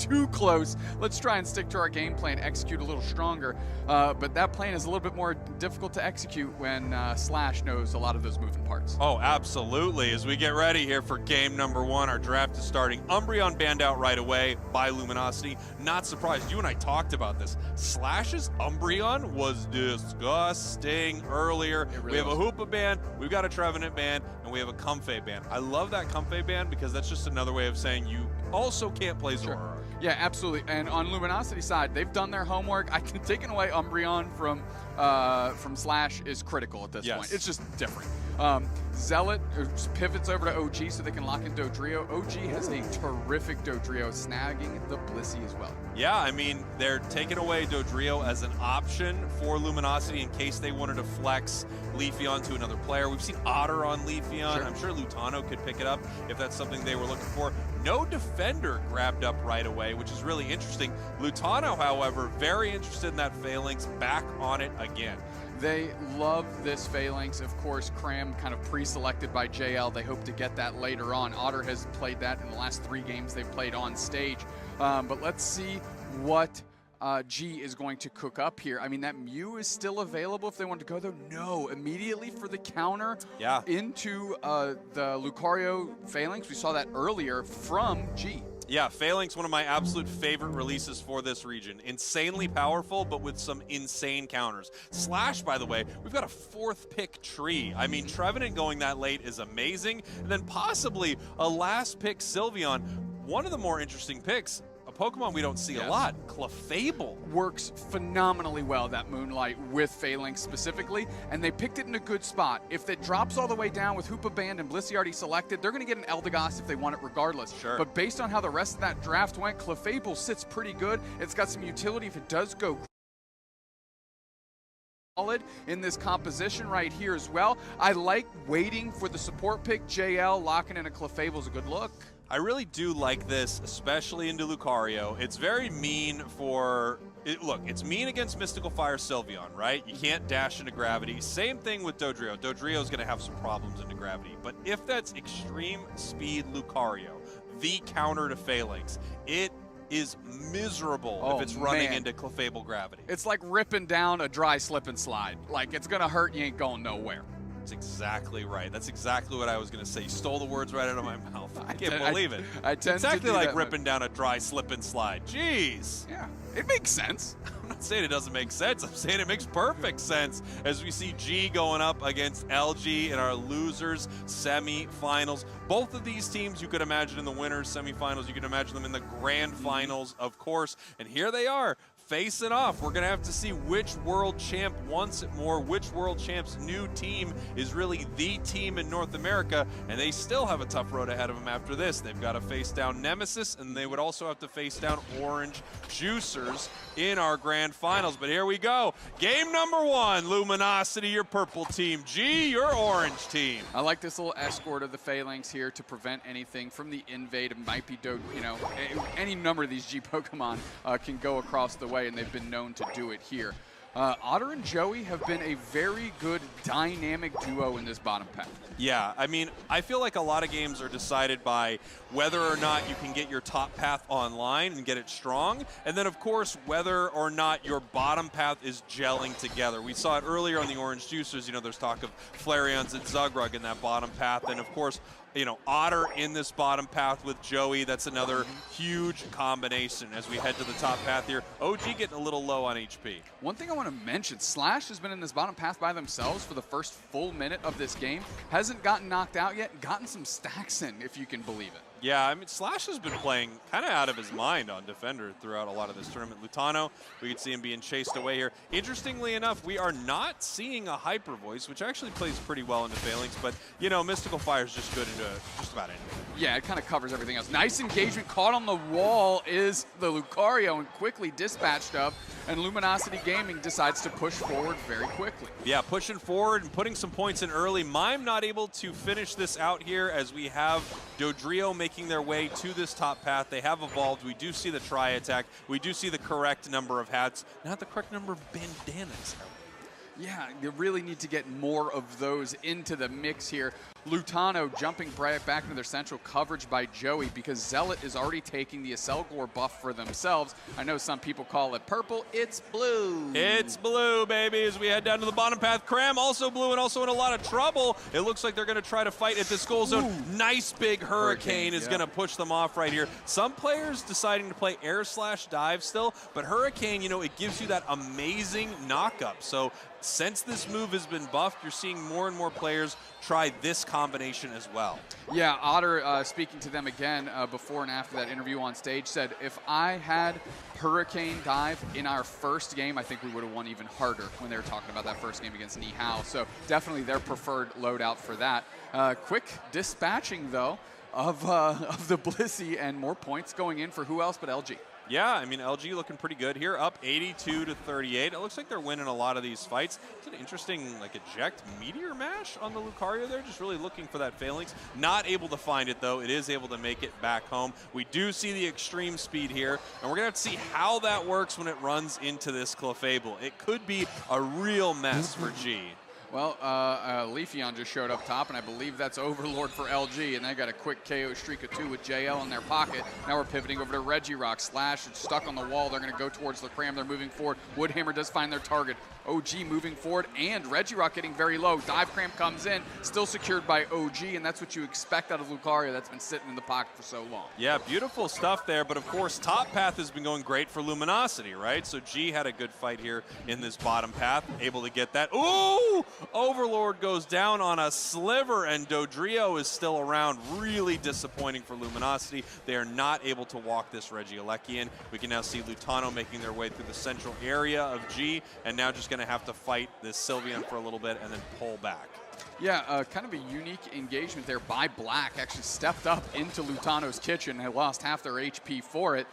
too close. Let's try and stick to our game plan, execute a little stronger. But that plan is a little bit more difficult to execute when Slash knows a lot of those moving parts. Oh, absolutely. As we get ready here for game number 1, our draft is starting. Umbreon banned out right away by Luminosity. Not surprised. You and I talked about this. Slash's Umbreon was disgusting earlier. Really we have was. a Hoopa ban, we've got a Trevenant ban, and we have a Comfey ban. I love that Comfey ban because that's just another way of saying you also can't play Zoroark. Yeah, absolutely. And on Luminosity side, they've done their homework. I think taking away Umbreon from Slash is critical at this point. It's just different. Zealot pivots over to OG so they can lock in Dodrio. OG has a terrific Dodrio, snagging the Blissey as well. Yeah, I mean, they're taking away Dodrio as an option for Luminosity in case they wanted to flex Leafeon to another player. We've seen Otter on Leafeon. Sure. I'm sure Lutano could pick it up if that's something they were looking for. No defender grabbed up right away, which is really interesting. Lutano, however, very interested in that Phalanx, back on it again. They love this Phalanx. Of course, Cram kind of pre-selected by JL. They hope to get that later on. Otter has played that in the last 3 games they've played on stage. But let's see what G is going to cook up here. I mean, that Mew is still available if they want to go, though. No, immediately for the counter into the Lucario Phalanx. We saw that earlier from G. Yeah, Phalanx, one of my absolute favorite releases for this region. Insanely powerful, but with some insane counters. Slash, by the way, we've got a 4th pick tree. I mean, Trevenant going that late is amazing. And then possibly a last pick Sylveon. One of the more interesting picks, a Pokemon we don't see a lot, Clefable. Works phenomenally well, that Moonlight, with Phalanx specifically, and they picked it in a good spot. If it drops all the way down with Hoopa Band and Blissey already selected, they're going to get an Eldegoss if they want it regardless. Sure. But based on how the rest of that draft went, Clefable sits pretty good. It's got some utility if it does go solid in this composition right here as well. I like waiting for the support pick. JL locking in a Clefable is a good look. I really do like this, especially into Lucario. It's very mean for... Look, it's mean against Mystical Fire Sylveon, right? You can't dash into Gravity. Same thing with Dodrio. Dodrio's going to have some problems into Gravity. But if that's Extreme Speed Lucario, the counter to Phalanx, it is miserable if it's running into Clefable Gravity. It's like ripping down a dry slip and slide. Like, it's going to hurt, you ain't going nowhere. That's exactly right. That's exactly what I was going to say. You stole the words right out of my mouth. I can't believe it. It's exactly like ripping down a dry slip and slide. Jeez. Yeah, it makes sense. I'm not saying it doesn't make sense. I'm saying it makes perfect sense as we see G going up against LG in our losers semifinals. Both of these teams you could imagine in the winners semifinals. You can imagine them in the grand finals, of course. And here they are, facing off. We're going to have to see which world champ wants it more, which world champ's new team is really the team in North America, and they still have a tough road ahead of them after this. They've got to face down Nemesis, and they would also have to face down Orange Juicers in our grand finals. But here we go. Game number 1, Luminosity, your purple team. G, your orange team. I like this little escort of the Phalanx here to prevent anything from the invade. It might be, any number of these G Pokemon can go across the way, and they've been known to do it here. Otter and Joey have been a very good dynamic duo in this bottom path. Yeah, I mean, I feel like a lot of games are decided by whether or not you can get your top path online and get it strong, and then, of course, whether or not your bottom path is gelling together. We saw it earlier on the Orange Juicers. There's talk of Flareons and Zugrug in that bottom path, and, of course, Otter in this bottom path with Joey. That's another huge combination as we head to the top path here. OG getting a little low on HP. One thing I want to mention, Slash has been in this bottom path by themselves for the first full minute of this game. Hasn't gotten knocked out yet, gotten some stacks in, if you can believe it. Yeah, I mean, Slash has been playing kind of out of his mind on Defender throughout a lot of this tournament. Lutano, we could see him being chased away here. Interestingly enough, we are not seeing a Hyper Voice, which actually plays pretty well into Phalanx, but, Mystical Fire is just good into just about anything. Yeah, it kind of covers everything else. Nice engagement. Caught on the wall is the Lucario and quickly dispatched up, and Luminosity Gaming decides to push forward very quickly. Yeah, pushing forward and putting some points in early. Mime not able to finish this out here as we have Dodrio making their way to this top path. They have evolved. We do see the tri-attack. We do see the correct number of hats, not the correct number of bandanas. Yeah, you really need to get more of those into the mix here. Lutano jumping back into their central coverage by Joey because Zealot is already taking the Aselgor buff for themselves. I know some people call it purple. It's blue. It's blue, baby, as we head down to the bottom path. Cram also blue and also in a lot of trouble. It looks like they're going to try to fight at this goal zone. Ooh. Nice big Hurricane is going to push them off right here. Some players deciding to play air/dive still, but Hurricane, you know, it gives you that amazing knock-up. So since this move has been buffed, you're seeing more and more players try this combination as well. Yeah, Otter, speaking to them again before and after that interview on stage, said if I had Hurricane dive in our first game, I think we would have won even harder when they were talking about that first game against Nihao. So definitely their preferred loadout for that. Quick dispatching, though, of the Blissey, and more points going in for who else but LG. Yeah, I mean, LG looking pretty good here, up 82-38. It looks like they're winning a lot of these fights. It's an interesting, like, eject meteor mash on the Lucario there, just really looking for that phalanx. Not able to find it, though. It is able to make it back home. We do see the extreme speed here, and we're going to have to see how that works when it runs into this Clefable. It could be a real mess for G. Well, Leafeon just showed up top, and I believe that's Overlord for LG, and they got a quick KO streak of 2 with JL in their pocket. Now we're pivoting over to Regirock. Slash is stuck on the wall. They're going to go towards the Cram. They're moving forward. Woodhammer does find their target. OG moving forward, and Regirock getting very low. Dive Cram comes in, still secured by OG, and that's what you expect out of Lucario that's been sitting in the pocket for so long. Yeah, beautiful stuff there, but of course, top path has been going great for Luminosity, right? So G had a good fight here in this bottom path, able to get that. Ooh! Overlord goes down on a sliver, and Dodrio is still around. Really disappointing for Luminosity. They are not able to walk this Regielekian. We can now see Lutano making their way through the central area of G, and now just going to have to fight this Sylveon for a little bit and then pull back. Yeah, kind of a unique engagement there by Black. Actually stepped up into Lutano's kitchen and lost half their HP for it.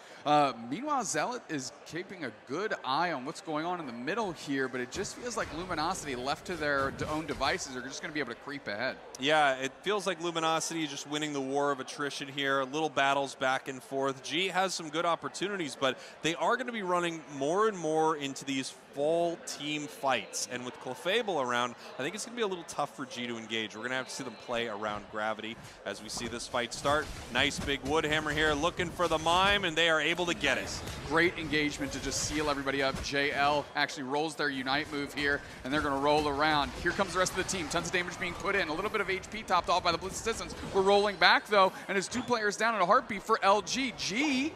Meanwhile, Zealot is keeping a good eye on what's going on in the middle here, but it just feels like Luminosity, left to their own devices, are just going to be able to creep ahead. Yeah, it feels like Luminosity is just winning the war of attrition here. Little battles back and forth. G has some good opportunities, but they are going to be running more and more into these full team fights. And with Clefable around, I think it's going to be a little tough for G to engage. We're going to have to see them play around gravity as we see this fight start. Nice big Woodhammer here looking for the mime, and they are able to get it. Great engagement to just seal everybody up. JL actually rolls their Unite move here, and they're going to roll around. Here comes the rest of the team. Tons of damage being put in. A little bit of HP topped off by the Blitz Assistants. We're rolling back, though, and it's 2 players down in a heartbeat for LG. G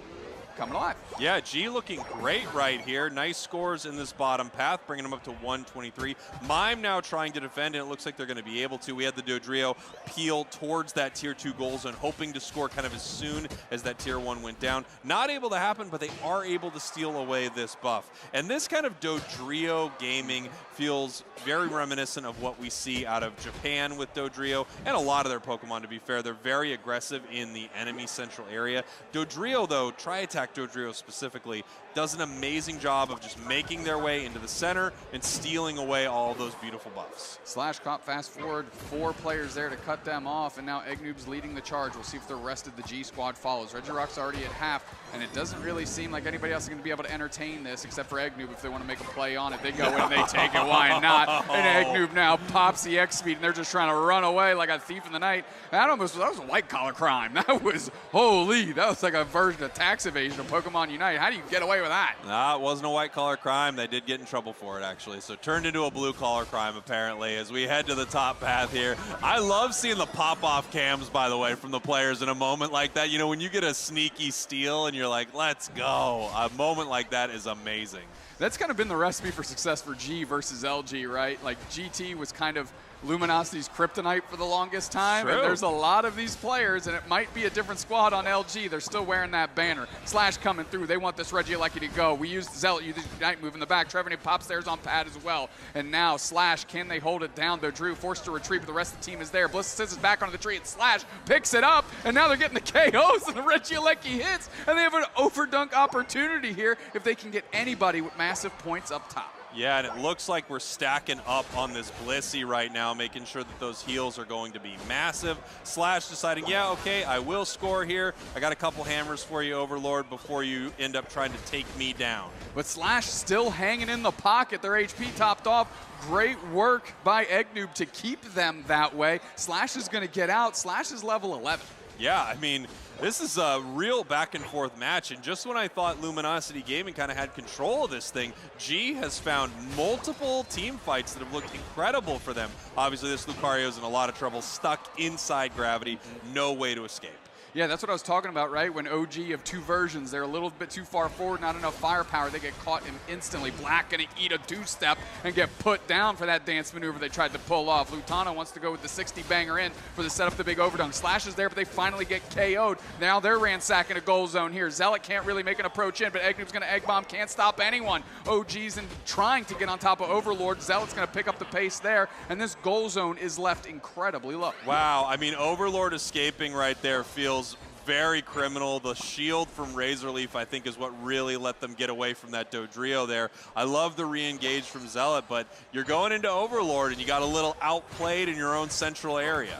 coming alive. Yeah, G looking great right here. Nice scores in this bottom path, bringing them up to 123. Mime now trying to defend, and it looks like they're going to be able to. We had the Dodrio peel towards that Tier 2 goal zone, hoping to score kind of as soon as that Tier 1 went down. Not able to happen, but they are able to steal away this buff. And this kind of Dodrio gaming feels very reminiscent of what we see out of Japan with Dodrio, and a lot of their Pokemon, to be fair. They're very aggressive in the enemy central area. Dodrio, though, Tri-Attack Dodrio specifically, does an amazing job of just making their way into the center and stealing away all those beautiful buffs. Slash cop fast forward, 4 players there to cut them off, and now Eggnoob's leading the charge. We'll see if the rest of the G squad follows. Regirock's already at half, and it doesn't really seem like anybody else is going to be able to entertain this except for Eggnoob. If they want to make a play on it, they go in and they take it. Why not? And Eggnoob now pops the X speed, and they're just trying to run away like a thief in the night. That was a white collar crime. That was holy. That was like a version of tax evasion of Pokemon Unite. How do you get away with that? Nah, it wasn't a white collar crime. They did get in trouble for it, actually. So turned into a blue collar crime, apparently, as we head to the top path here. I love seeing the pop-off cams, by the way, from the players in a moment like that. You know, when you get a sneaky steal and you're like, let's go. A moment like that is amazing. That's kind of been the recipe for success for G versus LG, right? Like GT was kind of Luminosity's kryptonite for the longest time, and there's a lot of these players, and it might be a different squad on LG. They're still wearing that banner. Slash coming through. They want this Regieleki to go. We used Zealot, you used Unite move in the back. Trevenant pops theirs on pad as well. And now Slash, can they hold it down? Though Drew forced to retreat, but the rest of the team is there. Bliss is back onto the tree, and Slash picks it up, and now they're getting the KOs, and the Regieleki hits, and they have an overdunk opportunity here if they can get anybody with massive points up top. Yeah, and it looks like we're stacking up on this Blissey right now, making sure that those heals are going to be massive. Slash deciding, yeah, okay, I will score here. I got a couple hammers for you, Overlord, before you end up trying to take me down. But Slash still hanging in the pocket. Their HP topped off. Great work by Eggnoob to keep them that way. Slash is going to get out. Slash is level 11. Yeah, I mean, this is a real back-and-forth match, and just when I thought Luminosity Gaming kind of had control of this thing, G has found multiple team fights that have looked incredible for them. Obviously, this Lucario's in a lot of trouble, stuck inside gravity, no way to escape. Yeah, that's what I was talking about, right? When OG of two versions, they're a little bit too far forward, not enough firepower. They get caught instantly. Black going to eat a two-step and get put down for that dance maneuver they tried to pull off. Lutano wants to go with the 60 banger in for the setup, the big overdunk. Slash is there, but they finally get KO'd. Now they're ransacking a goal zone here. Zealot can't really make an approach in, but Eggnoob's going to egg bomb, can't stop anyone. OG's trying to get on top of Overlord. Zealot's going to pick up the pace there, and this goal zone is left incredibly low. Wow, I mean, Overlord escaping right there feels very criminal. The shield from Razorleaf, I think, is what really let them get away from that Dodrio there. I love the re-engage from Zealot, but you're going into Overlord, and you got a little outplayed in your own central area.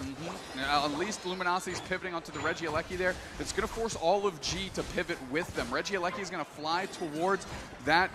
Now, at least Luminosity's pivoting onto the Regieleki there. It's going to force all of G to pivot with them. Regieleki is going to fly towards that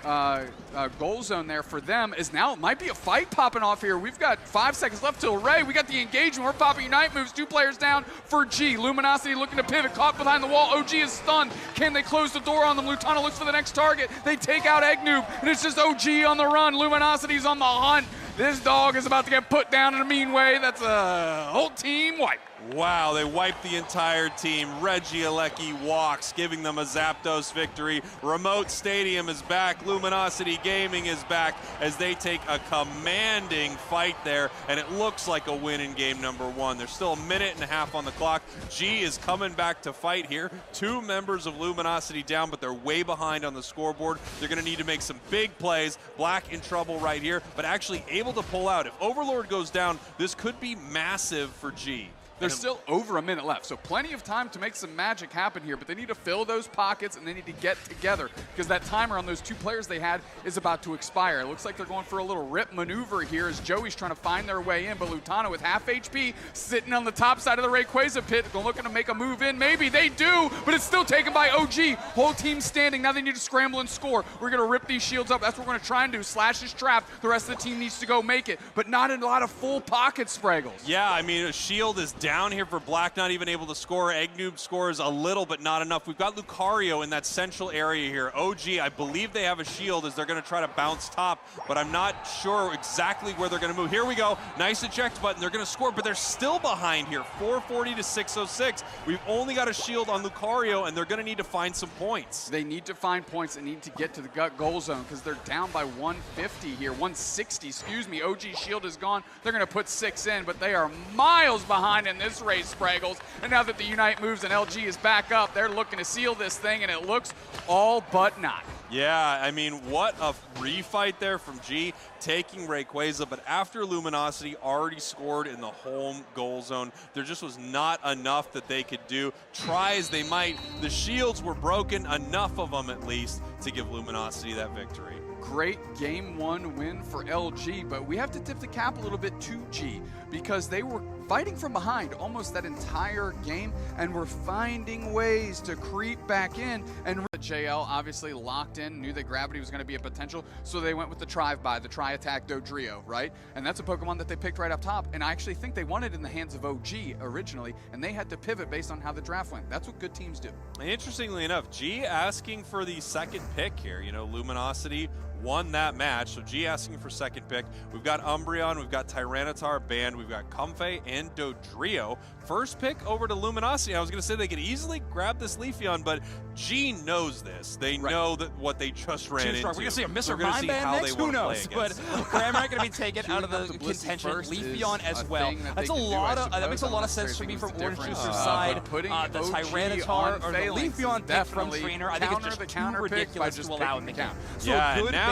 goal zone there for them. Is now, it might be a fight popping off here. We've got 5 seconds left till Ray. We got the engagement. We're popping Unite moves. 2 players down for G. Luminosity looking to pivot. Caught behind the wall. OG is stunned. Can they close the door on them? Lutano looks for the next target. They take out Eggnoob, and it's just OG on the run. Luminosity's on the hunt. This dog is about to get put down in a mean way. That's a whole team wipe. Wow, they wiped the entire team. Regieleki walks, giving them a Zapdos victory. Remote Stadium is back. Luminosity Gaming is back as they take a commanding fight there, and it looks like a win in game number 1. There's still a minute and a half on the clock. G is coming back to fight here. 2 members of Luminosity down, but they're way behind on the scoreboard. They're going to need to make some big plays. Black in trouble right here, but actually able to pull out. If Overlord goes down, this could be massive for G. There's still over a minute left, so plenty of time to make some magic happen here, but they need to fill those pockets and they need to get together because that timer on those 2 players they had is about to expire. It looks like they're going for a little rip maneuver here as Joey's trying to find their way in, but Lutano with half HP sitting on the top side of the Rayquaza pit, looking to make a move in. Maybe they do, but it's still taken by OG. Whole team standing. Now they need to scramble and score. We're going to rip these shields up. That's what we're going to try and do. Slash is trapped. The rest of the team needs to go make it, but not in a lot of full pockets, Spraggles. Yeah, I mean, a shield is down here for Black, not even able to score. Eggnoob scores a little, but not enough. We've got Lucario in that central area here. OG, I believe they have a shield as they're going to try to bounce top, but I'm not sure exactly where they're going to move. Here we go. Nice eject button. They're going to score, but they're still behind here. 440 to 606. We've only got a shield on Lucario, and they're going to need to find some points. They need to find points. They need to get to the gut goal zone because they're down by 150 here. 160, excuse me. OG shield is gone. They're going to put 6 in, but they are miles behind in this race, Spraggles. And now that the Unite moves and LG is back up, they're looking to seal this thing, and it looks all but not. Yeah, I mean, what a refight there from G, taking Rayquaza, but after Luminosity already scored in the home goal zone, there just was not enough that they could do. Try as they might, the shields were broken, enough of them at least, to give Luminosity that victory. Great game 1 win for LG, but we have to tip the cap a little bit to G because they were fighting from behind almost that entire game and were finding ways to creep back in. And JL obviously locked in, knew that gravity was going to be a potential, so they went with the Tri-Buy, the Tri-Attack Dodrio, right? And that's a Pokemon that they picked right up top, and I actually think they wanted in the hands of OG originally, and they had to pivot based on how the draft went. That's what good teams do. Interestingly enough, G asking for the second pick here. You know, Luminosity won that match, so G asking for second pick. We've got Umbreon, we've got Tyranitar banned, we've got Comfey and Dodrio. First pick over to Luminosity. I was going to say they could easily grab this Leafeon, but G knows this. They know that what they just ran into. We're going to see a Mr. Mind ban next? Who knows? But Grammar going to be taken out of the contention. Leafeon as well. That's a lot of, that makes a lot of sense for me from Orange Juice's side. The Tyranitar or the Leafeon pick from Trainer, I think it's just too ridiculous to allow in the game. Yeah, and now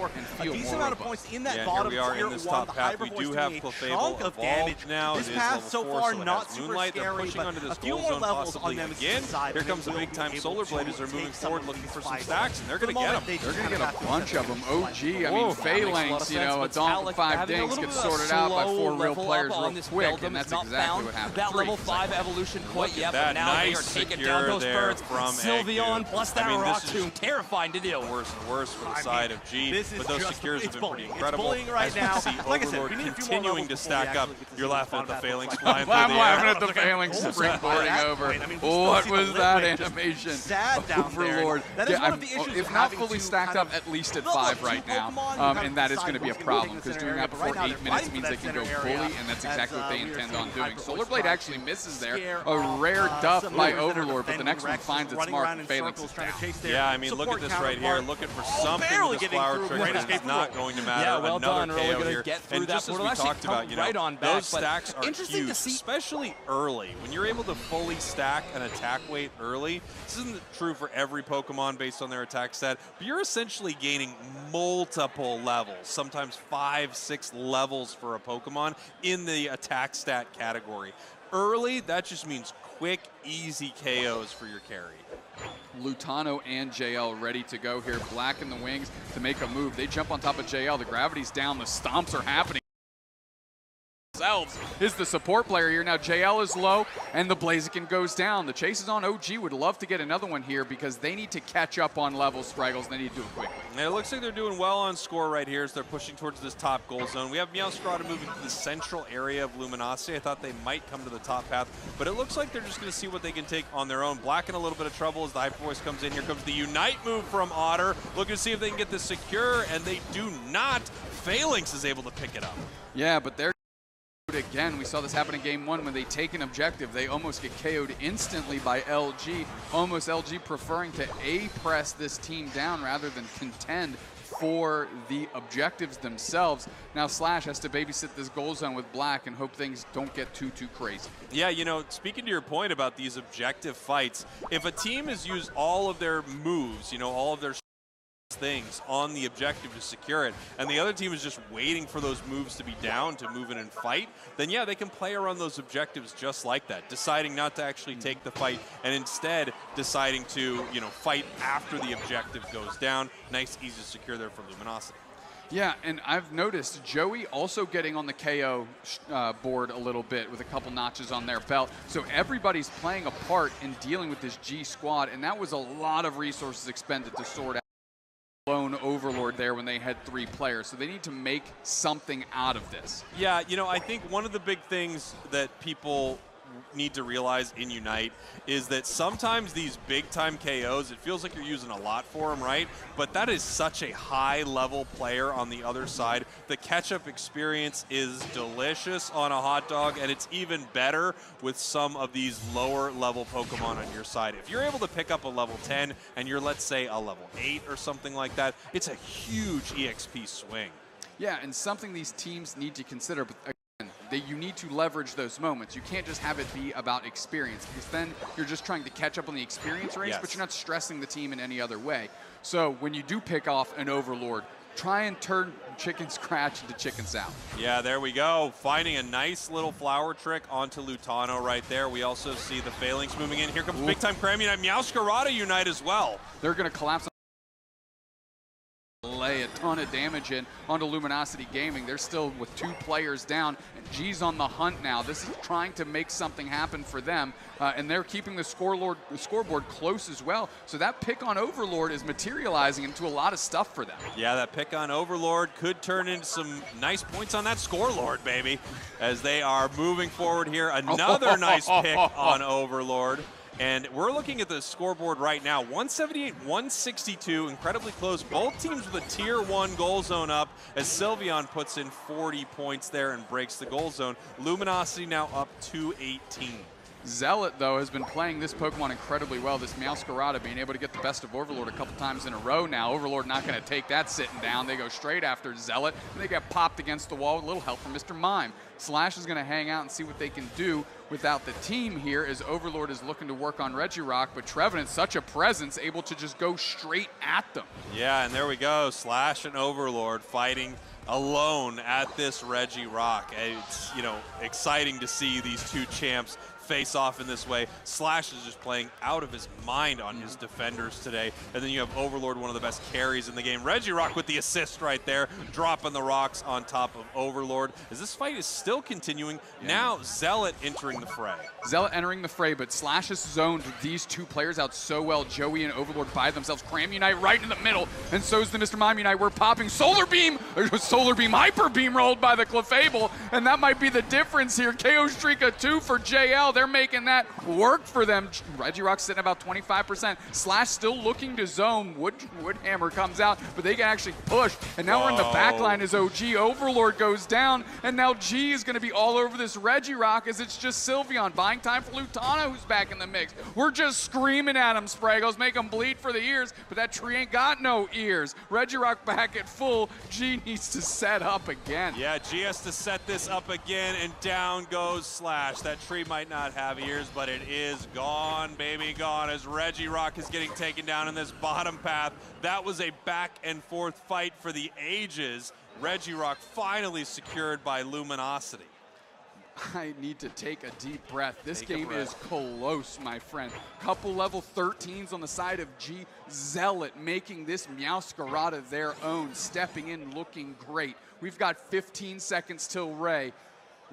look and feel a decent more amount of robust. points in that Yeah, bottom here we are tier in this 1. top The path. We Hypervoice do doing have a Clefable chunk of damage. evolved now. This It is path level so 4, far so it not has super Moonlight. They're scary, pushing but onto this a few gold more zone levels possibly on Nemesis' again. side, Here and comes they the will big time be able Solar to Blade as they're moving take some forward of looking these for some fights. stacks, and they're For going the to get moment, them. they They're just going to kind get a have bunch of them. OG, I mean, Whoa, that makes a lot Phalanx, of you sense. know, a Dawn for 5 Having a dinks little gets bit of a sorted out by slow 4 real level players up on real this quick, Beldum. and that's It's not exactly found what happened. that level 3 5 seconds. evolution Look quite at yet, that. but now they Nice are taking secure down those there birds. from Sylveon Egu. plus I that mean, this Rock is Tomb, terrifying to deal with. Worse and worse for the side of G, This is but those just- secures have it's been pretty bullying. incredible. It's bullying right As we now. see Like I said, Overlord we need a few more continuing to levels before we stack up. actually get to You're see laughing what at the the Phalanx combat flying looks I'm through the laughing air. at the Phalanx springboarding over. I mean, we still What see the was lit that rate just animation? sad down there. Overlord. That is Yeah, one of the issues if of not having fully to stacked kind up, of at least at level up 5 two right now. Pokemon, you have And that is decide going to be a who's gonna problem, take the because center doing area, that but before right now 8 they're minutes fighting means for they that can go center fully, area and that's as, exactly what they we are intend on seeing doing. Hypervoice Solar Blade try actually to misses there. scare A rare duff some by movers that are Overlord, but the defending next one Rex, finds its running mark, around and in Phalanx circles is trying down. to chase their Yeah, I mean, look at support this right here. counterpart. Looking for Oh, something barely with this getting flower through trigger, with and an it's not escape going to Yeah, matter. well Another done. Really KO going here. to get through And that just as portal. we Actually talked about, come right on back, those but stacks are huge, especially early. When you're able to fully stack an attack weight early, this isn't true for every Pokemon based on their attack stat, but you're essentially gaining multiple levels, sometimes 5, 6 levels for a Pokemon in the attack stat category. Early, that just means quick, easy KOs for your carry. Lutano and JL ready to go here. Black in the wings to make a move. They jump on top of JL. The gravity's down. The stomps are happening. Themselves is the support player here. Now JL is low and the Blaziken goes down. The chase is on. OG would love to get another one here because they need to catch up on levels, Straggles. They need to do it quickly. And it looks like they're doing well on score right here as they're pushing towards this top goal zone. We have Meowscarada moving to the central area of Luminosity. I thought they might come to the top path, but it looks like they're just going to see what they can take on their own. Black in a little bit of trouble as the Hyper Voice comes in. Here comes the Unite move from Otter. Looking to see if they can get this secure, and they do not. Phalanx is able to pick it up. Yeah, but they're again. We saw this happen in game 1 when they take an objective. They almost get KO'd instantly by LG. Almost LG preferring to A-press this team down rather than contend for the objectives themselves. Now Slash has to babysit this goal zone with Black and hope things don't get too crazy. Yeah, you know, speaking to your point about these objective fights, if a team has used all of their moves, you know, all of their things on the objective to secure it, and the other team is just waiting for those moves to be down to move in and fight, then yeah, they can play around those objectives just like that, deciding not to actually take the fight and instead deciding to, you know, fight after the objective goes down. Nice, easy to secure there for Luminosity. Yeah, and I've noticed Joey also getting on the KO board a little bit with a couple notches on their belt. So everybody's playing a part in dealing with this G squad, and that was a lot of resources expended to sort out lone overlord there when they had 3 players. So they need to make something out of this. Yeah, you know, I think one of the big things that people need to realize in Unite is that sometimes these big time KOs, it feels like you're using a lot for them, right? But that is such a high level player on the other side. The catch-up experience is delicious on a hot dog, and it's even better with some of these lower level Pokemon on your side. If you're able to pick up a level 10 and you're, let's say, a level 8 or something like that, it's a huge EXP swing. Yeah, and something these teams need to consider, but that you need to leverage those moments. You can't just have it be about experience, because then you're just trying to catch up on the experience race, but you're not stressing the team in any other way. So when you do pick off an overlord, try and turn chicken scratch into chicken salad. Yeah, there we go. Finding a nice little flower trick onto Lutano right there. We also see the Phalanx moving in. Here comes big time Cram Unite. Meowscarada Unite as well. They're going to collapse. Lay a ton of damage in onto Luminosity Gaming. They're still with 2 players down, and G's on the hunt now. This is trying to make something happen for them, and they're keeping the scoreboard close as well. So that pick on Overlord is materializing into a lot of stuff for them. Yeah, that pick on Overlord could turn into some nice points on that Scorelord, baby, as they are moving forward here. Another nice pick on Overlord. And we're looking at the scoreboard right now, 178-162, incredibly close. Both teams with a tier 1 goal zone up as Sylveon puts in 40 points there and breaks the goal zone. Luminosity now up 218. Zealot, though, has been playing this Pokemon incredibly well. This Meowscarada being able to get the best of Overlord a couple times in a row now. Overlord not going to take that sitting down. They go straight after Zealot, and they get popped against the wall with a little help from Mr. Mime. Slash is going to hang out and see what they can do without the team here, as Overlord is looking to work on Regirock, but Trevenant's such a presence, able to just go straight at them. Yeah, and there we go. Slash and Overlord fighting alone at this Regirock. It's, you know, exciting to see these 2 champs face off in this way. Slash is just playing out of his mind on his defenders today. And then you have Overlord, one of the best carries in the game. Regirock with the assist right there, dropping the rocks on top of Overlord. As this fight is still continuing, now Zealot entering the fray. Zealot entering the fray, but Slash has zoned these 2 players out so well. Joey and Overlord by themselves. Cram Unite right in the middle, and so's the Mr. Mime Unite. We're popping Solar Beam, Hyper Beam rolled by the Clefable, and that might be the difference here. KO streak of 2 for JL. They're they're making that work for them. Regirock's sitting about 25%. Slash still looking to zone. Woodhammer comes out, but they can actually push. And now we're in the back line as OG. Overlord goes down, and now G is going to be all over this Regirock as it's just Sylveon buying time for Lutana, who's back in the mix. We're just screaming at him, Spragos, make him bleed for the ears, but that tree ain't got no ears. Regirock back at full. G needs to set up again. Yeah, G has to set this up again, and down goes Slash. That tree might not have ears, but it is gone, baby, gone, as Regirock is getting taken down in this bottom path. That was a back and forth fight for the ages. Regirock finally secured by Luminosity. I need to take a deep breath. This game is close, my friend. Couple level 13s on the side of G. Zealot making this Meowscarada their own, stepping in, looking great. We've got 15 seconds till Ray.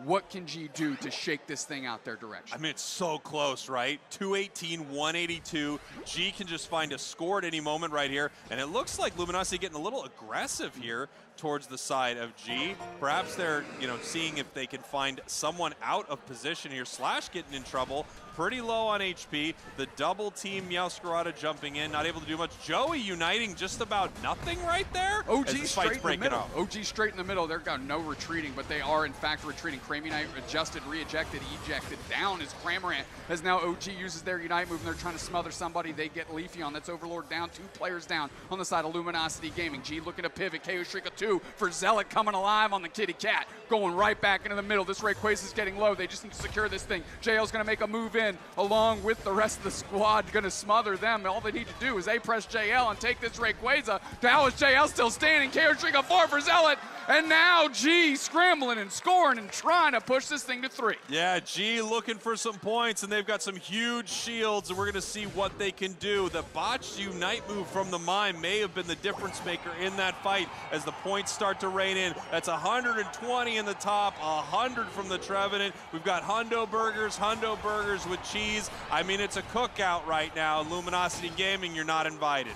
What can G do to shake this thing out their direction? I mean, it's so close, right? 218, 182. G can just find a score at any moment right here. And it looks like Luminosity getting a little aggressive here towards the side of G. Perhaps they're, seeing if they can find someone out of position here. Slash getting in trouble. Pretty low on HP. The double team Meowscarada jumping in, not able to do much. Joey uniting just about nothing right there. OG straight in the middle. OG straight in the middle. They've got no retreating, but they are in fact retreating. Cramunite adjusted, re-ejected, ejected. Down is Cramorant as now OG uses their Unite move and they're trying to smother somebody. They get Leafeon. That's Overlord down. 2 players down on the side of Luminosity Gaming. G looking to pivot. KO Shrika 2 for Zealot coming alive on the Kitty Cat. Going right back into the middle. This Rayquaza is getting low. They just need to secure this thing. JL's going to make a move in along with the rest of the squad, going to smother them. All they need to do is A-press JL and take this Rayquaza. Now is JL still standing. KO Shrika 4 for Zealot. And now G scrambling and scoring and trying to push this thing to 3. Yeah, G looking for some points, and they've got some huge shields, and we're going to see what they can do. The botched Unite move from the Mime may have been the difference maker in that fight as the points start to rain in. That's 120 in the top, 100 from the Trevenant. We've got Hundo Burgers with cheese. I mean, it's a cookout right now. Luminosity Gaming, you're not invited.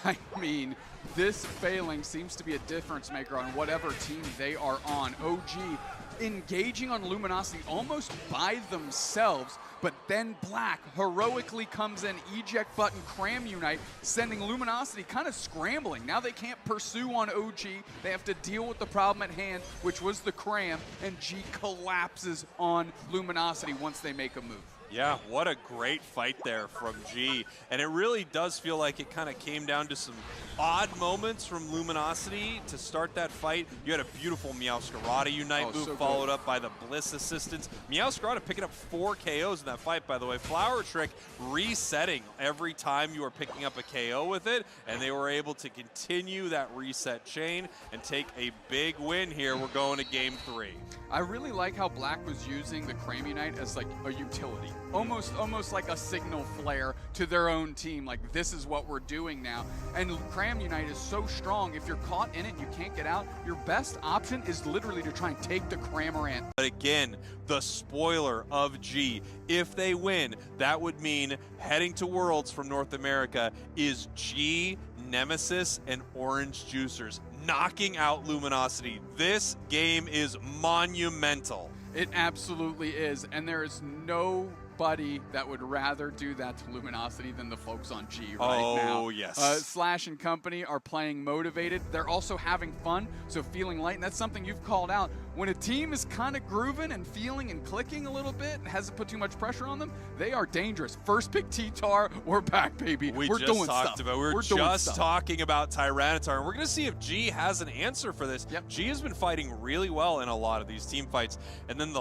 I mean, this failing seems to be a difference maker on whatever team they are on. OG engaging on Luminosity almost by themselves, but then Black heroically comes in, eject button, Cram Unite, sending Luminosity kind of scrambling. Now they can't pursue on OG. They have to deal with the problem at hand, which was the Cram, and G collapses on Luminosity once they make a move. Yeah, what a great fight there from G. And it really does feel like it kind of came down to some odd moments from Luminosity to start that fight. You had a beautiful Meowscarada Unite move followed up by the Bliss assistance. Meowscarada picking up 4 KOs in that fight, by the way. Flower Trick resetting every time you are picking up a KO with it, and they were able to continue that reset chain and take a big win here. We're going to game 3. I really like how Black was using the Cramunite as like a utility. Almost like a signal flare to their own team, like this is what we're doing now. And Cramunite is so strong, if you're caught in it and you can't get out, your best option is literally to try and take the Cramorant. But again, the spoiler of G, if they win, that would mean heading to Worlds from North America is G, Nemesis, and Orange Juicers, knocking out Luminosity. This game is monumental. It absolutely is, and there is nobody that would rather do that to Luminosity than the folks on G right now. Oh, yes. Slash and company are playing motivated. They're also having fun, so feeling light, and that's something you've called out. When a team is kind of grooving and feeling and clicking a little bit and hasn't put too much pressure on them, they are dangerous. First pick T-Tar, we're back, baby. We're doing stuff. We were just talking about Tyranitar, and we're going to see if G has an answer for this. Yep. G has been fighting really well in a lot of these team fights, and then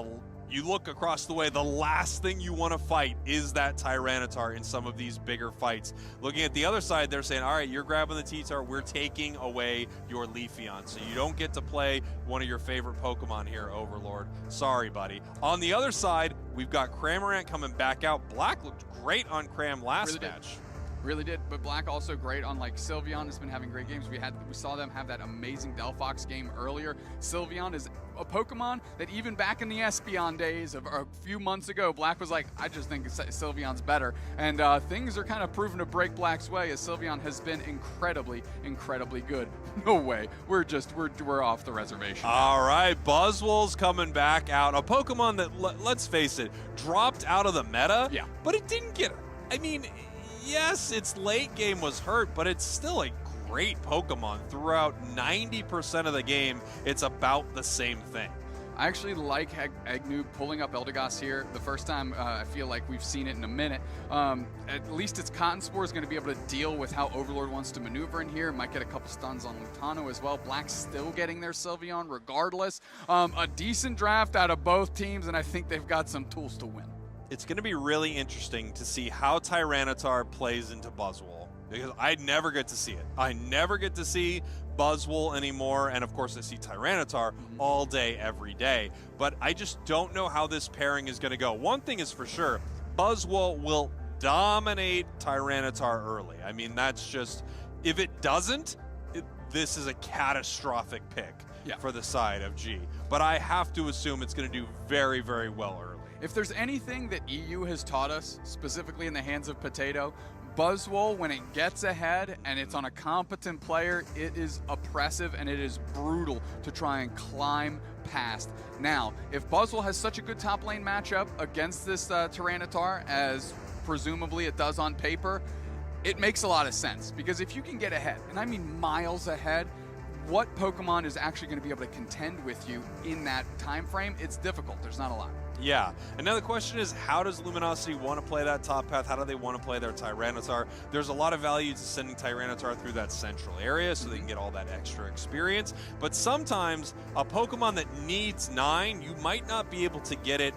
you look across the way, the last thing you want to fight is that Tyranitar in some of these bigger fights. Looking at the other side, they're saying, all right, you're grabbing the T-Tar, we're taking away your Leafeon. So you don't get to play one of your favorite Pokemon here, Overlord. Sorry, buddy. On the other side, we've got Cramorant coming back out. Black looked great on Cram last match. Really did, but Black also great on like Sylveon has been having great games. We saw them have that amazing Delphox game earlier. Sylveon is a Pokemon that even back in the Espeon days of a few months ago, Black was like, I just think Sylveon's better. And things are kind of proven to break Black's way as Sylveon has been incredibly, incredibly good. No way. We're off the reservation. All right, Buzzwole's coming back out. A Pokemon that, let's face it, dropped out of the meta. Yeah. But it didn't get, I mean, yes, its late game was hurt, but it's still a great Pokemon. Throughout 90% of the game, it's about the same thing. I actually like Agnew pulling up Eldegoss here. The first time I feel like we've seen it in a minute. At least its Cotton Spore is going to be able to deal with how Overlord wants to maneuver in here. Might get a couple stuns on Lutano as well. Black's still getting their Sylveon regardless. A decent draft out of both teams, and I think they've got some tools to win. It's going to be really interesting to see how Tyranitar plays into Buzzwole, because I never get to see it. I never get to see Buzzwole anymore, and of course I see Tyranitar all day, every day. But I just don't know how this pairing is going to go. One thing is for sure, Buzzwole will dominate Tyranitar early. I mean, that's just, if it doesn't, this is a catastrophic pick for the side of G. But I have to assume it's going to do very, very well early. If there's anything that EU has taught us, specifically in the hands of Potato, Buzzwole, when it gets ahead and it's on a competent player, it is oppressive and it is brutal to try and climb past. Now, if Buzzwole has such a good top lane matchup against this Tyranitar, as presumably it does on paper, it makes a lot of sense. Because if you can get ahead, and I mean miles ahead, what Pokemon is actually going to be able to contend with you in that time frame? It's difficult. There's not a lot. Yeah, and now the question is, how does Luminosity want to play that top path? How do they want to play their Tyranitar? There's a lot of value to sending Tyranitar through that central area so they can get all that extra experience. But sometimes a Pokemon that needs 9, you might not be able to get it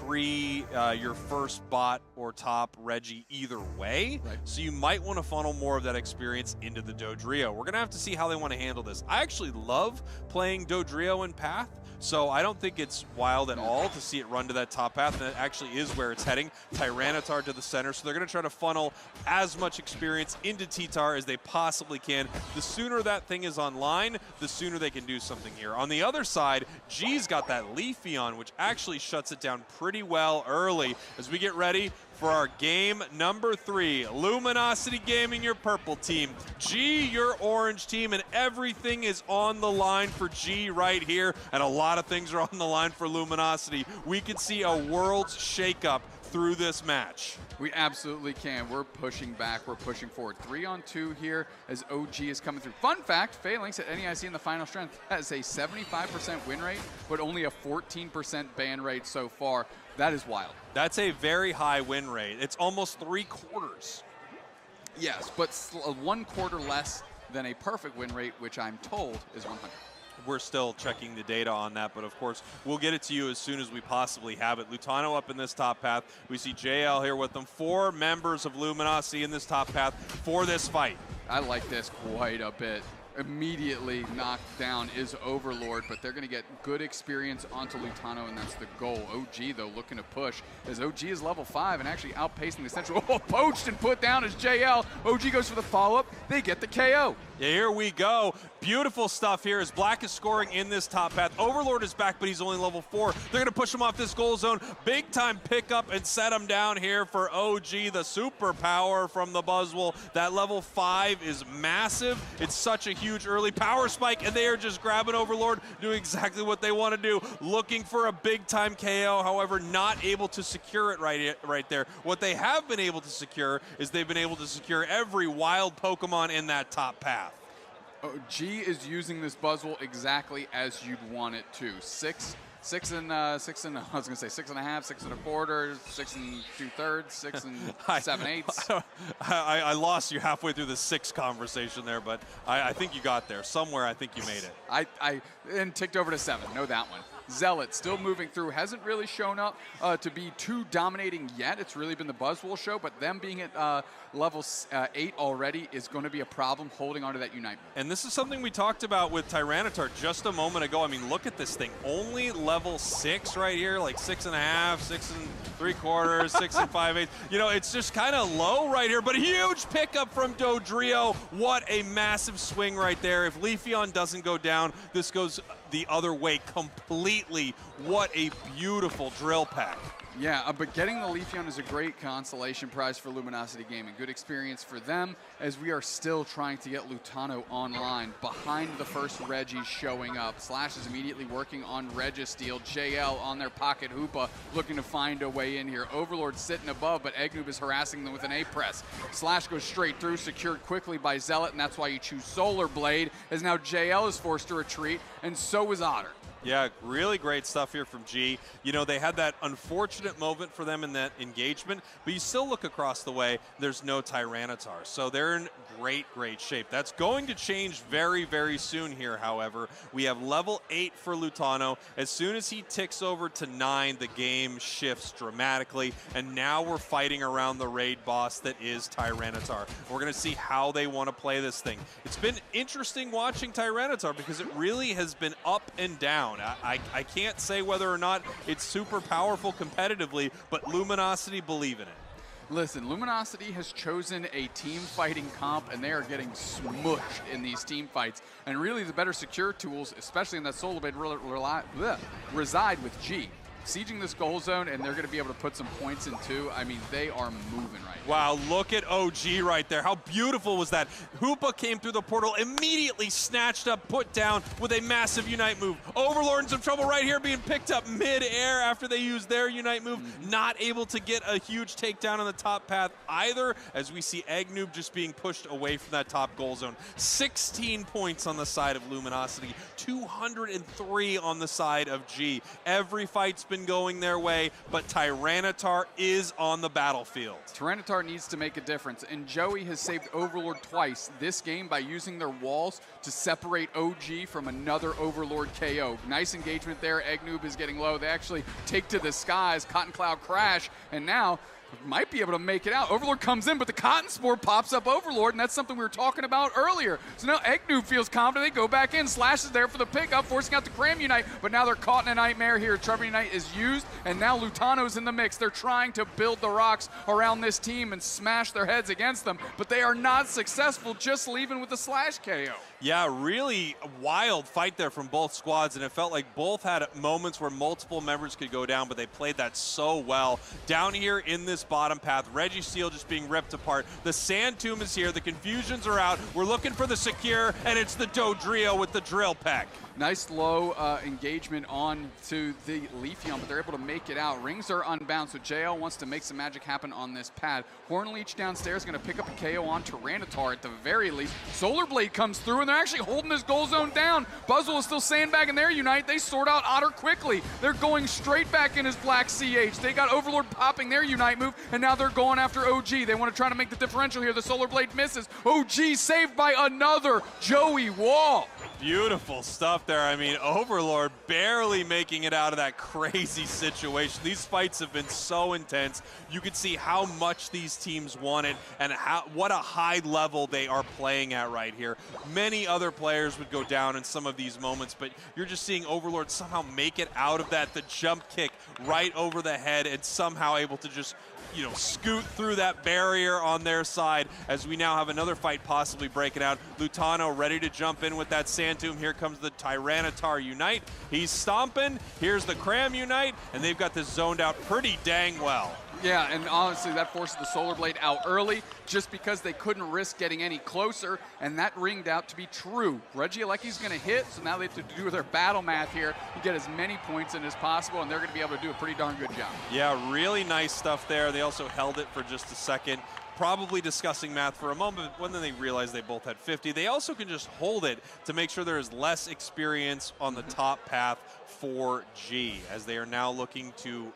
pre your first bot or top Reggie either way. Right. So you might want to funnel more of that experience into the Dodrio. We're going to have to see how they want to handle this. I actually love playing Dodrio in Path. So I don't think it's wild at all to see it run to that top path, and it actually is where it's heading. Tyranitar to the center, so they're going to try to funnel as much experience into T-Tar as they possibly can. The sooner that thing is online, the sooner they can do something here. On the other side, G's got that Leafeon, which actually shuts it down pretty well early as we get ready for our game number 3. Luminosity Gaming, your purple team. G, your orange team, and everything is on the line for G right here, and a lot of things are on the line for Luminosity. We could see a world's shakeup through this match. We absolutely can. We're pushing back. We're pushing forward. 3-on-2 here as OG is coming through. Fun fact, Phalanx at NAIC in the final strength has a 75% win rate, but only a 14% ban rate so far. That is wild. That's a very high win rate. It's almost 3/4. Yes, but 1/4 less than a perfect win rate, which I'm told is 100. We're still checking the data on that, but of course, we'll get it to you as soon as we possibly have it. Lutano up in this top path. We see JL here with them. 4 members of Luminosity in this top path for this fight. I like this quite a bit. Immediately knocked down is Overlord, but they're going to get good experience onto Lutano, and that's the goal. OG, though, looking to push, as OG is level 5 and actually outpacing the central. Oh, poached and put down as JL. OG goes for the follow-up. They get the KO. Yeah, here we go. Beautiful stuff here as Black is scoring in this top path. Overlord is back, but he's only level 4. They're going to push him off this goal zone. Big time pickup and set him down here for OG, the superpower from the Buzzwole. That level 5 is massive. It's such a huge early power spike, and they are just grabbing Overlord, doing exactly what they want to do, looking for a big time KO, however, not able to secure it right there. What they have been able to secure is they've been able to secure every wild Pokemon in that top path. G is using this Buzzwole exactly as you'd want it to. 6 and I was gonna say 6.5, 6 1/4, 6 2/3, 6 7/8. I lost you halfway through the 6 conversation there, but I think you got there. Somewhere I think you made it. I then ticked over to 7. Know that one. Zealot still moving through, hasn't really shown up to be too dominating yet. It's really been the Buzzwole show, but them being at level 8 already is going to be a problem holding onto that Unite. And this is something we talked about with Tyranitar just a moment ago. I mean, look at this thing. Only level level 6 right here, like 6.5, 6 3/4, 6 5/8. You know, it's just kind of low right here, but a huge pickup from Dodrio. What a massive swing right there. If Leafeon doesn't go down, this goes the other way completely. What a beautiful drill pack. Yeah, but getting the Leafeon is a great consolation prize for Luminosity Gaming. Good experience for them, as we are still trying to get Lutano online behind the first Regis showing up. Slash is immediately working on Registeel. JL on their pocket Hoopa looking to find a way in here. Overlord sitting above, but Egnoob is harassing them with an A-press. Slash goes straight through, secured quickly by Zealot, and that's why you choose Solar Blade, as now JL is forced to retreat, and so is Otter. Yeah, really great stuff here from G. You know, they had that unfortunate moment for them in that engagement, but you still look across the way, there's no Tyranitar. So they're in great, great shape. That's going to change very, very soon here, however. We have level 8 for Lutano. As soon as he ticks over to 9, the game shifts dramatically, and now we're fighting around the raid boss that is Tyranitar. We're going to see how they want to play this thing. It's been interesting watching Tyranitar because it really has been up and down. I can't say whether or not it's super powerful competitively, but Luminosity believe in it. Listen, Luminosity has chosen a team fighting comp, and they are getting smushed in these team fights. And really the better secure tools, especially in that Solar Blade, reside with G. Sieging this goal zone, and they're going to be able to put some points in too. I mean, they are moving right now. Wow, look at OG right there. How beautiful was that? Hoopa came through the portal, immediately snatched up, put down with a massive Unite move. Overlord in some trouble right here, being picked up mid-air after they used their Unite move. Not able to get a huge takedown on the top path either, as we see Egnoob just being pushed away from that top goal zone. 16 points on the side of Luminosity, 203 on the side of G. Every fight's been going their way, but Tyranitar is on the battlefield. Tyranitar needs to make a difference, and Joey has saved Overlord twice this game by using their walls to separate OG from another Overlord KO. Nice engagement there. Egnoob is getting low. They actually take to the skies. Cotton Cloud crash, and now might be able to make it out. Overlord comes in, but the Cotton Spore pops up Overlord, and that's something we were talking about earlier. So now Egnoob feels confident. They go back in. Slash is there for the pickup, forcing out the Cram Unite, but now they're caught in a nightmare here. Trevor Unite is used, and now Lutano's in the mix. They're trying to build the rocks around this team and smash their heads against them, but they are not successful, just leaving with the Slash KO. Yeah, really wild fight there from both squads, and it felt like both had moments where multiple members could go down, but they played that so well. Down here in this bottom path, Registeel just being ripped apart. The Sand Tomb is here. The confusions are out. We're looking for the secure, and it's the Dodrio with the drill pack. Nice low engagement on to the Leafeon, but they're able to make it out. Rings are unbound, so JL wants to make some magic happen on this pad. Hornleech downstairs going to pick up a KO on Tyranitar at the very least. Solar Blade comes through, and they're actually holding this goal zone down. Buzzwell is still sandbagging their Unite. They sort out Otter quickly. They're going straight back in his Black CH. They got Overlord popping their Unite move, and now they're going after OG. They want to try to make the differential here. The Solar Blade misses. OG saved by another Joey Wall. Beautiful stuff there. I mean, Overlord barely making it out of that crazy situation. These fights have been so intense. You can see how much these teams want it and what a high level they are playing at right here. Many other players would go down in some of these moments, but you're just seeing Overlord somehow make it out of that. The jump kick right over the head and somehow able to just, you know, scoot through that barrier on their side, as we now have another fight possibly breaking out. Lutano ready to jump in with that Sand Tomb. Here comes the Tyranitar Unite. He's stomping. Here's the Cram Unite, and they've got this zoned out pretty dang well. Yeah, and honestly, that forces the Solar Blade out early just because they couldn't risk getting any closer, and that ringed out to be true. Regieleki's going to hit, so now they have to do their battle math here. You get as many points in as possible, and they're going to be able to do a pretty darn good job. Yeah, really nice stuff there. They also held it for just a second, probably discussing math for a moment, when then they realized they both had 50. They also can just hold it to make sure there is less experience on the top path for G, as they are now looking to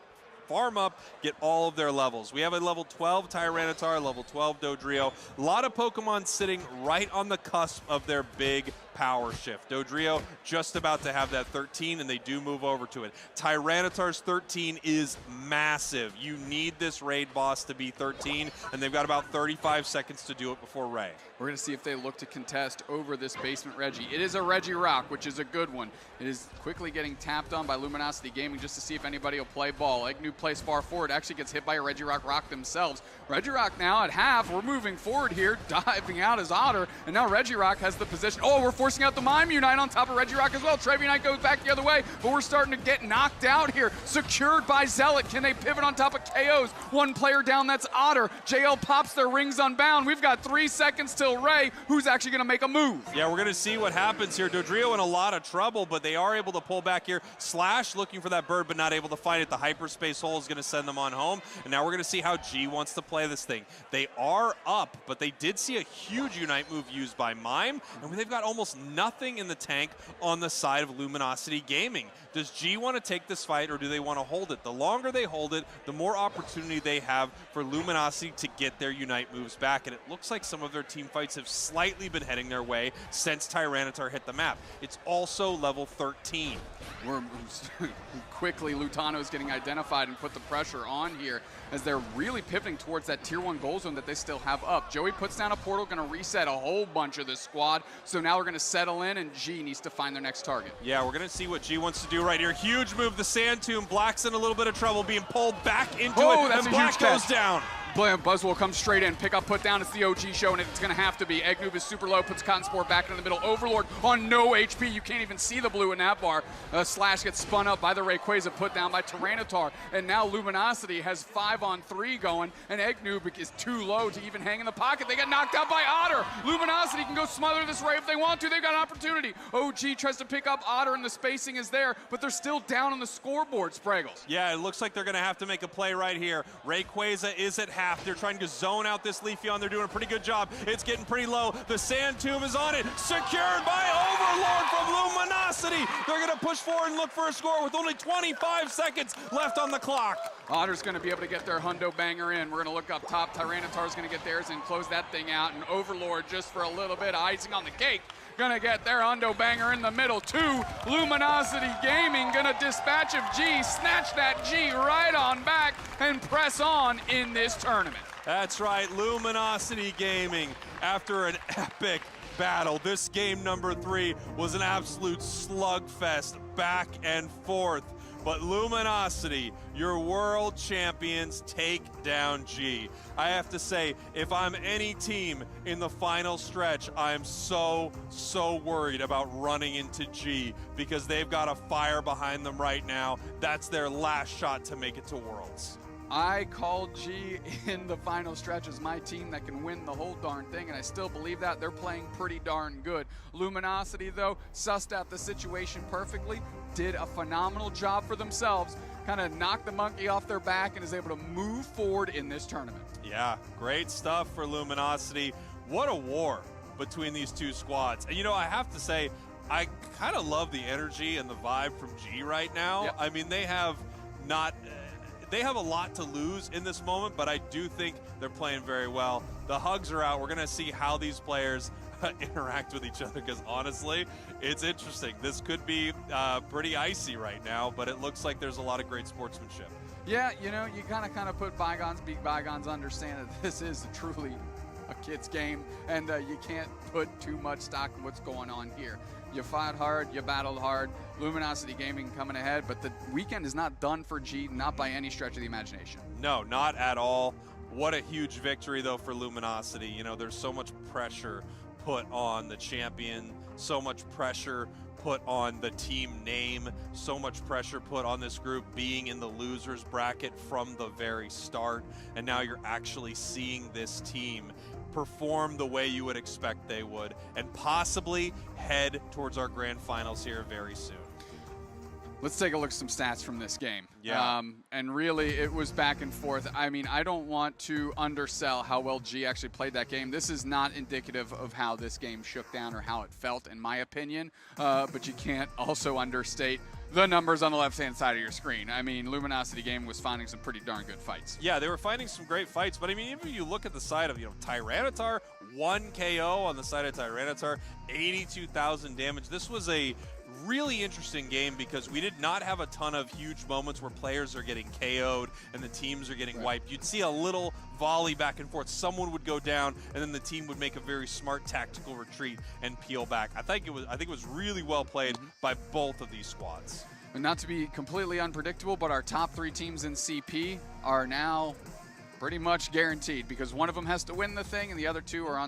farm up, get all of their levels. We have a level 12 Tyranitar, level 12 Dodrio. A lot of Pokemon sitting right on the cusp of their big power shift. Dodrio just about to have that 13, and they do move over to it. Tyranitar's 13 is massive. You need this raid boss to be 13, and they've got about 35 seconds to do it before Ray. We're going to see if they look to contest over this basement Reggie. It is a Reggie Rock, which is a good one. It is quickly getting tapped on by Luminosity Gaming just to see if anybody will play ball. Egnu plays far forward, actually gets hit by a Reggie Rock themselves. Reggie Rock now at half. We're moving forward here, diving out as Otter, and now Reggie Rock has the position. Oh, we're forcing out the Mime Unite on top of Reggie Rock as well. Trevi Unite goes back the other way, but we're starting to get knocked out here. Secured by Zealot. Can they pivot on top of KOs? One player down, that's Otter. JL pops their rings unbound. We've got 3 seconds till Ray, who's actually going to make a move. Yeah, we're going to see what happens here. Dodrio in a lot of trouble, but they are able to pull back here. Slash looking for that bird, but not able to find it. The hyperspace hole is going to send them on home, and now we're going to see how G wants to play this thing. They are up, but they did see a huge Unite move used by Mime, and they've got almost nothing in the tank on the side of Luminosity Gaming. Does G want to take this fight, or do they want to hold it? The longer they hold it, the more opportunity they have for Luminosity to get their Unite moves back, and it looks like some of their team fights have slightly been heading their way since Tyranitar hit the map. It's also level 13. We're quickly, Lutano is getting identified and put the pressure on here as they're really pivoting towards that tier 1 goal zone that they still have up. Joey puts down a portal, going to reset a whole bunch of this squad. So now we're going to settle in, and G needs to find their next target. Yeah, we're going to see what G wants to do right here. Huge move, the Sand Tomb. Black's in a little bit of trouble, being pulled back into it, that's and a Black huge goes catch. down. Buzzwole comes straight in, pick up, put down. It's the OG show, and it's going to have to be. Egnoob is super low, puts Cotton Sport back in the middle. Overlord on no HP. You can't even see the blue in that bar. Slash gets spun up by the Rayquaza, put down by Tyranitar. And now Luminosity has 5-on-3 going, and Egnoob is too low to even hang in the pocket. They get knocked out by Otter. Luminosity can go smother this Ray if they want to. They've got an opportunity. OG tries to pick up Otter, and the spacing is there, but they're still down on the scoreboard, Spraggles. Yeah, it looks like they're going to have to make a play right here. Rayquaza is at half. They're trying to zone out this Leafeon. They're doing a pretty good job. It's getting pretty low. The Sand Tomb is on it. Secured by Overlord from Luminosity. They're going to push forward and look for a score with only 25 seconds left on the clock. Otter's going to be able to get their hundo banger in. We're going to look up top. Tyranitar's going to get theirs and close that thing out. And Overlord, just for a little bit of icing on the cake, going to get their hundo banger in the middle too. Luminosity Gaming going to dispatch of G, snatch that G right on back, and press on in this tournament. That's right, Luminosity Gaming, after an epic battle. This game number 3 was an absolute slugfest, back and forth. But Luminosity, your world champions, take down G. I have to say, if I'm any team in the final stretch, I'm so worried about running into G because they've got a fire behind them right now. That's their last shot to make it to Worlds. I called G in the final stretch as my team that can win the whole darn thing, and I still believe that. They're playing pretty darn good. Luminosity, though, sussed out the situation perfectly, did a phenomenal job for themselves, kind of knocked the monkey off their back, and is able to move forward in this tournament. Yeah, great stuff for Luminosity. What a war between these two squads. And, you know, I have to say, I kind of love the energy and the vibe from G right now. Yep. I mean, they have a lot to lose in this moment, but I do think they're playing very well. The hugs are out. We're going to see how these players interact with each other because, honestly, it's interesting. This could be pretty icy right now, but it looks like there's a lot of great sportsmanship. Yeah, you know, you kind of put bygones be bygones, understand that this is truly a kid's game, and you can't put too much stock in what's going on here. You fought hard, you battled hard. Luminosity Gaming coming ahead, but the weekend is not done for G, not by any stretch of the imagination. No, not at all. What a huge victory, though, for Luminosity. You know, there's so much pressure put on the champion, so much pressure put on the team name, so much pressure put on this group being in the losers bracket from the very start, and now you're actually seeing this team perform the way you would expect they would and possibly head towards our grand finals here very soon. Let's take a look at some stats from this game. Yeah. And really, it was back and forth. I mean, I don't want to undersell how well G actually played that game. This is not indicative of how this game shook down or how it felt, in my opinion. But you can't also understate the numbers on the left-hand side of your screen. I mean, Luminosity game was finding some pretty darn good fights. Yeah, they were finding some great fights, but I mean, even if you look at the side of, Tyranitar, 1 KO on the side of Tyranitar, 82,000 damage. This was a really interesting game because we did not have a ton of huge moments where players are getting KO'd and the teams are getting wiped. You'd see a little volley back and forth. Someone would go down, and then the team would make a very smart tactical retreat and peel back. I think it was really well played by both of these squads. And not to be completely unpredictable, but our top 3 teams in CP are now pretty much guaranteed because one of them has to win the thing and the other 2 are on